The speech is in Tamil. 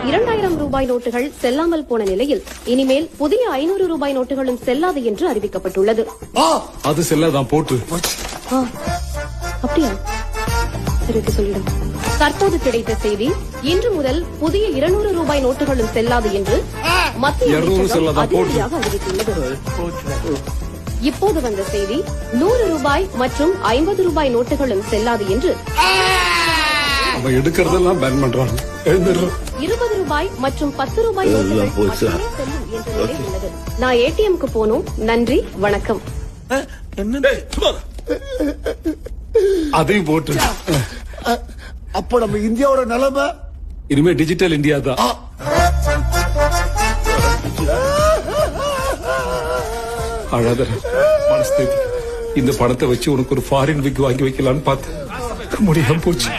2000 ரூபாய் நோட்டுகள் செல்லாமல் போன நிலையில் இனிமேல் புதிய 500 ரூபாய் நோட்டுகளும் செல்லாது என்று அறிவிக்கப்பட்டுள்ளது. அது செல்லாதான் போட்டு. அப்படியா? சரி, சொல்லிடும். தற்போது கிடைத்த செய்தி, இன்று முதல் புதிய 200 ரூபாய் நோட்டுகளும் செல்லாது என்று மத்திய அமைச்சகம் அதிரடியாக அறிவித்துள்ளது. இப்போது வந்த செய்தி, 100 ரூபாய் மற்றும் 50 ரூபாய் நோட்டுகளும் செல்லாது என்று எடுக்கிறதெல்லாம் பேன் பண்றாங்க. 20 ரூபாய் மற்றும் 10 ரூபாய் நோட்டுகள் செல்லும் என்ற நிலை உள்ளது. நான் ஏடிஎம்க்கு போனோம். நன்றி, வணக்கம். அதையும் போட்டு. அப்ப நம்ம இந்தியாவோட நிலைமை இனிமே டிஜிட்டல் இந்தியா தான். அழாத மனசு, இந்த பணத்தை வச்சு உனக்கு ஒரு ஃபாரின் விக் வாங்கி வைக்கலான்னு பார்த்து முடியாம போச்சு.